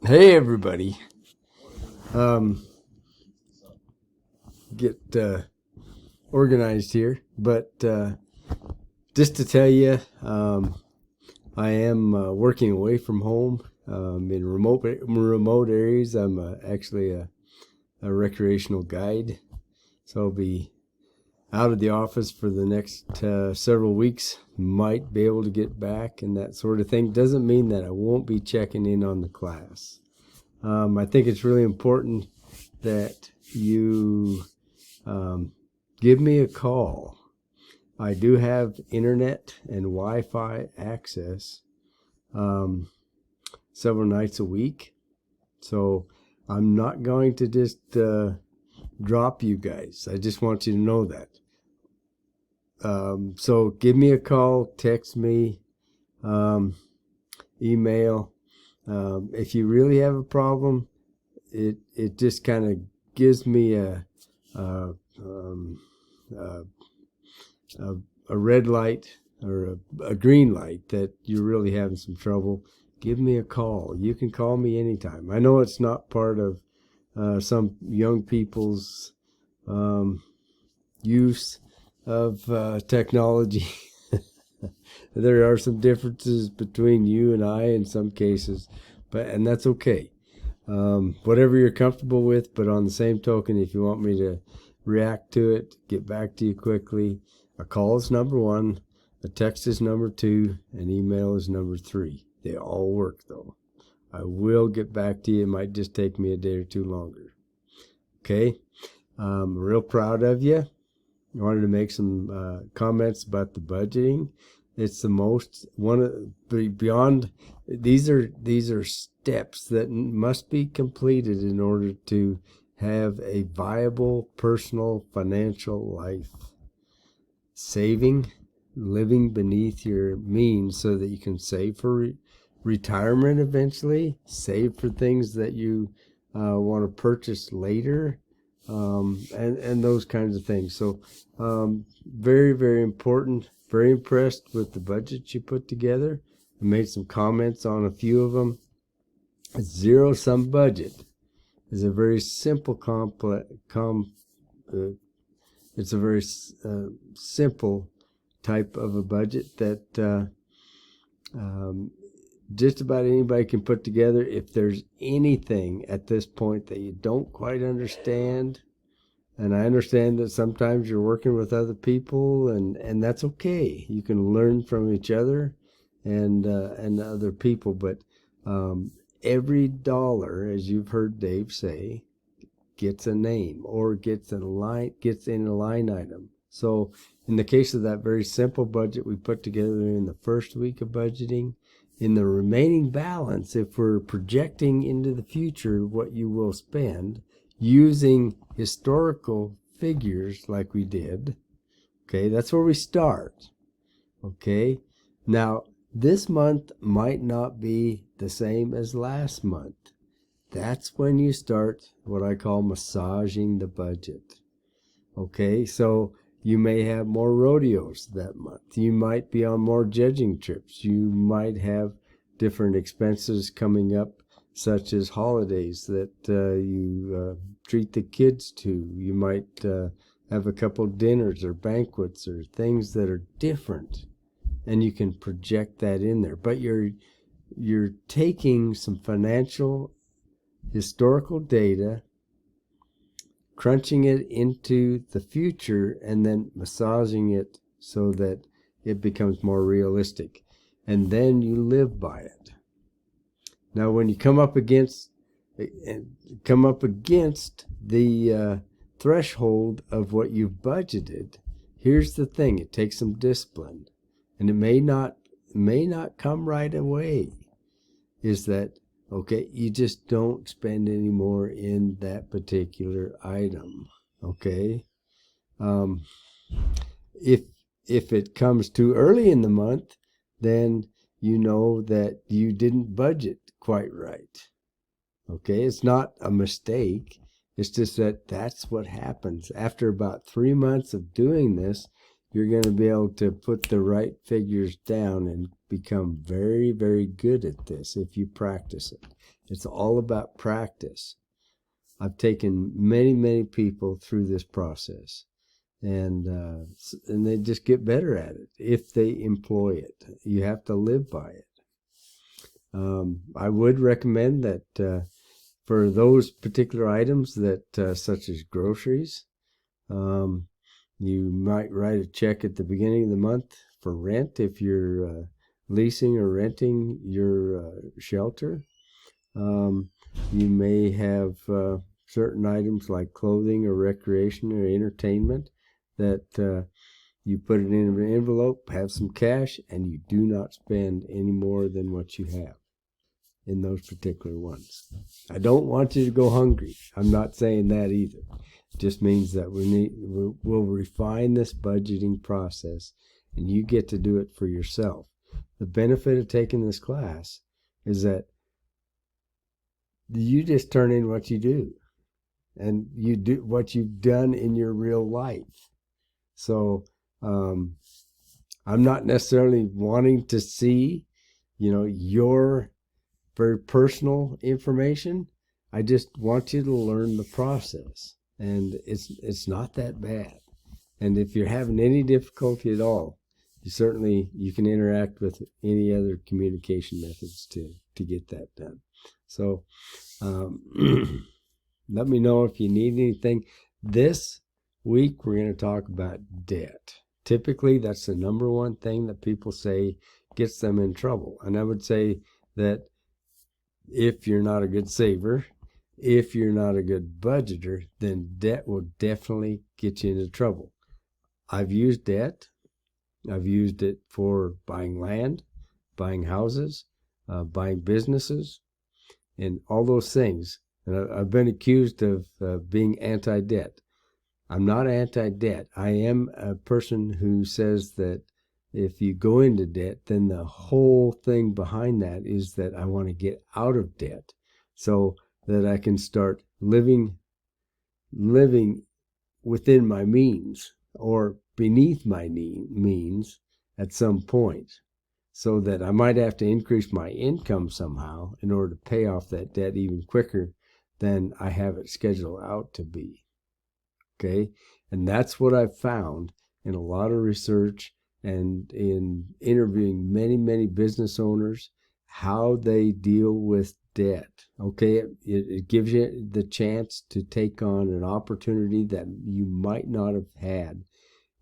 Hey everybody. Get organized here, but just to tell you, I am working away from home in remote areas. I'm actually a recreational guide, so I'll be out of the office for the next several weeks. Might be able to get back and that sort of thing. Doesn't mean that I won't be checking in on the class. I think it's really important that you give me a call. I do have internet and Wi-Fi access several nights a week, so I'm not going to just drop you guys. I just want you to know that. So give me a call, text me, email. If you really have a problem, it just kind of gives me a red light or a green light that you're really having some trouble. Give me a call. You can call me anytime. I know it's not part of some young people's use of technology. There are some differences between you and I in some cases, and that's okay. Whatever you're comfortable with, but on the same token, if you want me to react to it, get back to you quickly, a call is number one, a text is number two, an email is number three. They all work though. I will get back to you. It might just take me a day or two longer. Okay? I'm real proud of you. I wanted to make some comments about the budgeting. It's the most beyond. These are steps that must be completed in order to have a viable personal financial life. Saving, living beneath your means so that you can save for retirement eventually. Save for things that you want to purchase later. And those kinds of things. So very, very important. Very impressed with the budget you put together. I made some comments on a few of them. A zero-sum budget is a very simple it's a very simple type of a budget that just about anybody can put together. If there's anything at this point that you don't quite understand, and I understand that sometimes you're working with other people, and that's okay. You can learn from each other and other people, but every dollar, as you've heard Dave say, gets a name or gets in a line item. So in the case of that very simple budget we put together in the first week of budgeting, in the remaining balance, if we're projecting into the future what you will spend using historical figures like we did, okay, that's where we start. Okay, now this month might not be the same as last month. That's when you start what I call massaging the budget. Okay, so you may have more rodeos that month. You might be on more judging trips. You might have different expenses coming up, such as holidays that you treat the kids to. You might have a couple dinners or banquets or things that are different, and you can project that in there. But you're taking some financial historical data, crunching it into the future, and then massaging it so that it becomes more realistic. And then you live by it. Now, when you come up against the threshold of what you've budgeted, here's the thing: it takes some discipline, and it may not come right away. Is that okay? You just don't spend any more in that particular item. Okay. If it comes too early in the month, then you know that you didn't budget quite right. Okay, it's not a mistake. It's just that that's what happens. After about 3 months of doing this, you're going to be able to put the right figures down and become very, very good at this if you practice it. It's all about practice. I've taken many, many people through this process, and they just get better at it if they employ it. You have to live by it. I would recommend that for those particular items that such as groceries, you might write a check at the beginning of the month for rent if you're leasing or renting your shelter. You may have certain items like clothing or recreation or entertainment that you put it in an envelope, have some cash, and you do not spend any more than what you have in those particular ones. I don't want you to go hungry. I'm not saying that either. It just means that we'll refine this budgeting process, and you get to do it for yourself. The benefit of taking this class is that you just turn in what you do, and you do what you've done in your real life. So I'm not necessarily wanting to see, your very personal information. I just want you to learn the process, and it's not that bad. And if you're having any difficulty at all, you can interact with any other communication methods to get that done. So let me know if you need anything. This week we're going to talk about debt. Typically, that's the number one thing that people say gets them in trouble. And I would say that if you're not a good saver, if you're not a good budgeter, then debt will definitely get you into trouble. I've used debt. I've used it for buying land, buying houses, buying businesses, and all those things. And I've been accused of being anti-debt. I'm not anti-debt. I am a person who says that if you go into debt, then the whole thing behind that is that I want to get out of debt so that I can start living within my means or beneath my means at some point, so that I might have to increase my income somehow in order to pay off that debt even quicker than I have it scheduled out to be. Okay? And that's what I've found in a lot of research and in interviewing many, many business owners, how they deal with debt. Okay, it gives you the chance to take on an opportunity that you might not have had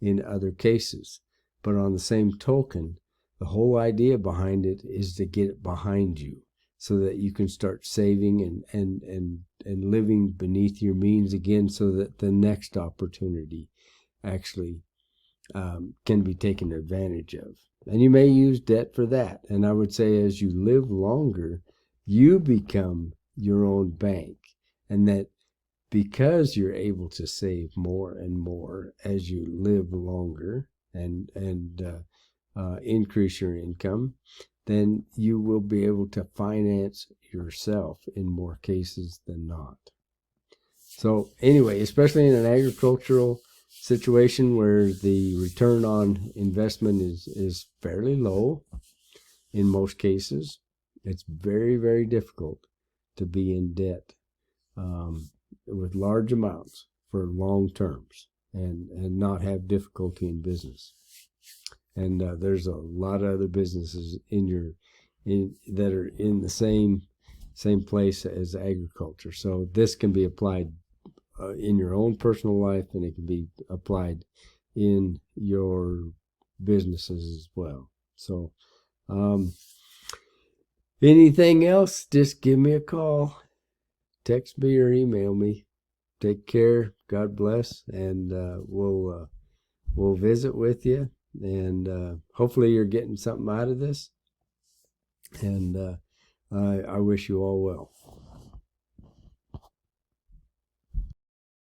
in other cases. But on the same token, the whole idea behind it is to get it behind you so that you can start saving and living beneath your means again, so that the next opportunity actually can be taken advantage of. And you may use debt for that. And I would say as you live longer, you become your own bank. And that because you're able to save more and more as you live longer and increase your income, then you will be able to finance yourself in more cases than not. So anyway, especially in an agricultural situation where the return on investment is fairly low in most cases, it's very, very difficult to be in debt with large amounts for long terms and not have difficulty in business. And there's a lot of other businesses that are in the same place as agriculture. So this can be applied in your own personal life, and it can be applied in your businesses as well. So anything else, just give me a call, text me, or email me. Take care. God bless, and we'll visit with you, and hopefully you're getting something out of this, and I wish you all well.